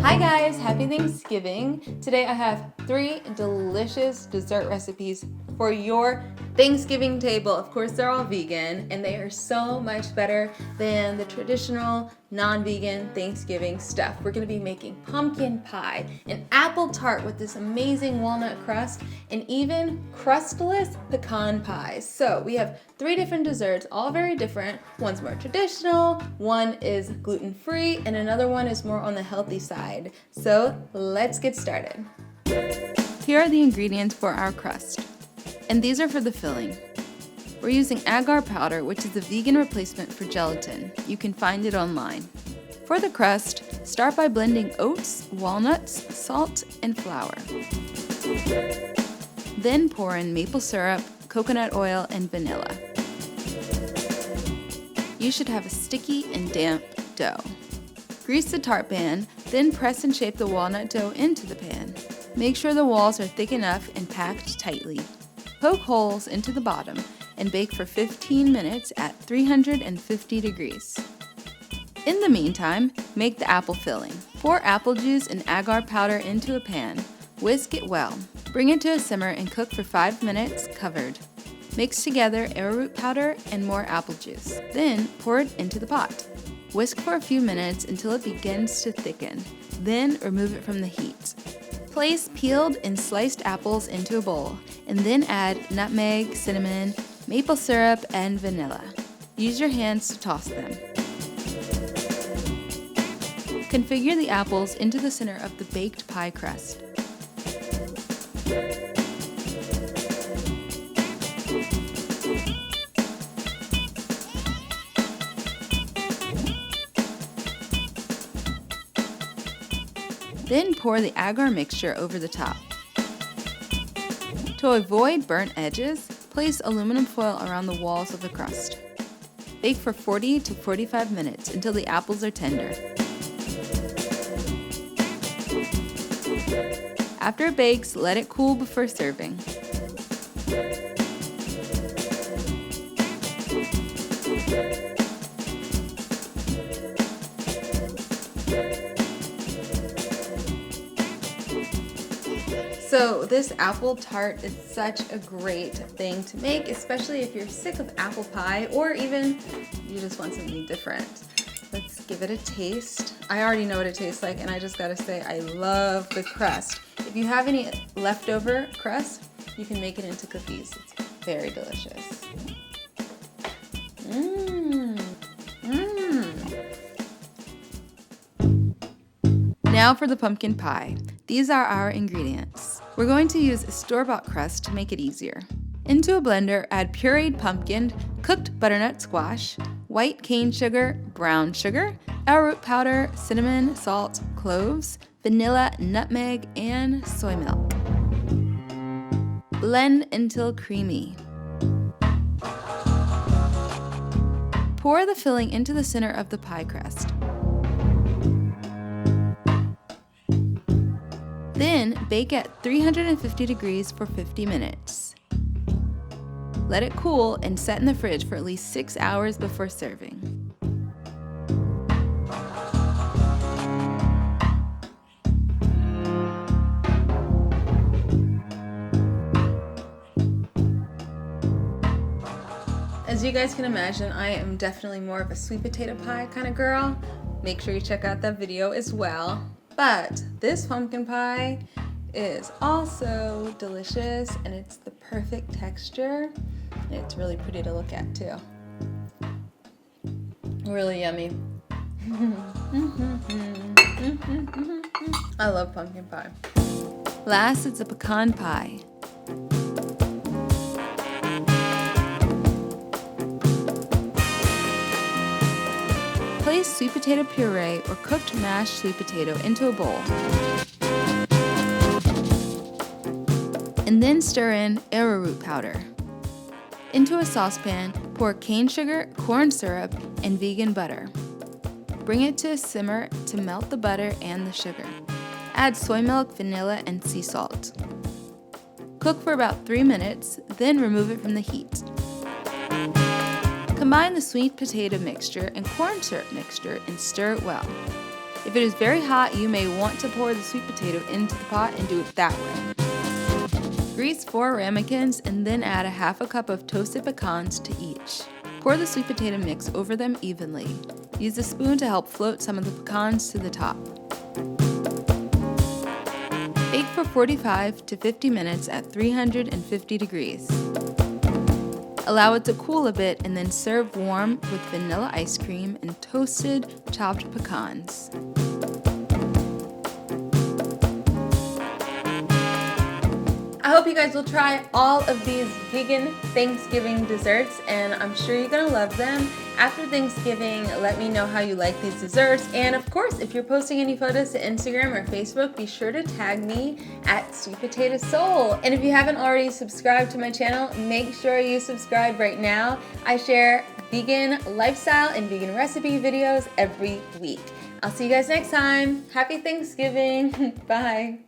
Hi guys, happy Thanksgiving. Today I have 3 delicious dessert recipes for your Thanksgiving table. Of course, they're all vegan and they are so much better than the traditional non-vegan Thanksgiving stuff. We're gonna be making pumpkin pie, an apple tart with this amazing walnut crust, and even crustless pecan pie. So we have 3 different desserts, all very different. One's more traditional, one is gluten-free, and another one is more on the healthy side. So let's get started. Here are the ingredients for our crust, and these are for the filling. We're using agar powder, which is a vegan replacement for gelatin. You can find it online. For the crust, start by blending oats, walnuts, salt, and flour. Then pour in maple syrup, coconut oil, and vanilla. You should have a sticky and damp dough. Grease the tart pan, then press and shape the walnut dough into the pan. Make sure the walls are thick enough and packed tightly. Poke holes into the bottom and bake for 15 minutes at 350 degrees. In the meantime, make the apple filling. Pour apple juice and agar powder into a pan. Whisk it well. Bring it to a simmer and cook for 5 minutes covered. Mix together arrowroot powder and more apple juice. Then pour it into the pot. Whisk for a few minutes until it begins to thicken. Then remove it from the heat. Place peeled and sliced apples into a bowl, and then add nutmeg, cinnamon, maple syrup, and vanilla. Use your hands to toss them. Configure the apples into the center of the baked pie crust. Then pour the agar mixture over the top. To avoid burnt edges, place aluminum foil around the walls of the crust. Bake for 40 to 45 minutes until the apples are tender. After it bakes, let it cool before serving. So this apple tart is such a great thing to make, especially if you're sick of apple pie or even you just want something different. Let's give it a taste. I already know what it tastes like, and I just gotta say I love the crust. If you have any leftover crust, you can make it into cookies. It's very delicious. Now for the pumpkin pie. These are our ingredients. We're going to use a store-bought crust to make it easier. Into a blender, add pureed pumpkin, cooked butternut squash, white cane sugar, brown sugar, arrowroot powder, cinnamon, salt, cloves, vanilla, nutmeg, and soy milk. Blend until creamy. Pour the filling into the center of the pie crust. Then bake at 350 degrees for 50 minutes. Let it cool and set in the fridge for at least 6 hours before serving. As you guys can imagine, I am definitely more of a sweet potato pie kind of girl. Make sure you check out that video as well. But this pumpkin pie is also delicious, and it's the perfect texture. And it's really pretty to look at too. Really yummy. I love pumpkin pie. Last is the pecan pie. Place sweet potato puree or cooked mashed sweet potato into a bowl. And then stir in arrowroot powder. Into a saucepan, pour cane sugar, corn syrup, and vegan butter. Bring it to a simmer to melt the butter and the sugar. Add soy milk, vanilla, and sea salt. Cook for about 3 minutes, then remove it from the heat. Combine the sweet potato mixture and corn syrup mixture and stir it well. If it is very hot, you may want to pour the sweet potato into the pot and do it that way. Grease 4 ramekins and then add a half a cup of toasted pecans to each. Pour the sweet potato mix over them evenly. Use a spoon to help float some of the pecans to the top. Bake for 45 to 50 minutes at 350 degrees. Allow it to cool a bit and then serve warm with vanilla ice cream and toasted chopped pecans. I hope you guys will try all of these vegan Thanksgiving desserts, and I'm sure you're gonna love them. After Thanksgiving, let me know how you like these desserts, and of course, if you're posting any photos to Instagram or Facebook, be sure to tag me at Sweet Potato Soul. And if you haven't already subscribed to my channel, make sure you subscribe right now. I share vegan lifestyle and vegan recipe videos every week. I'll see you guys next time. Happy Thanksgiving. Bye.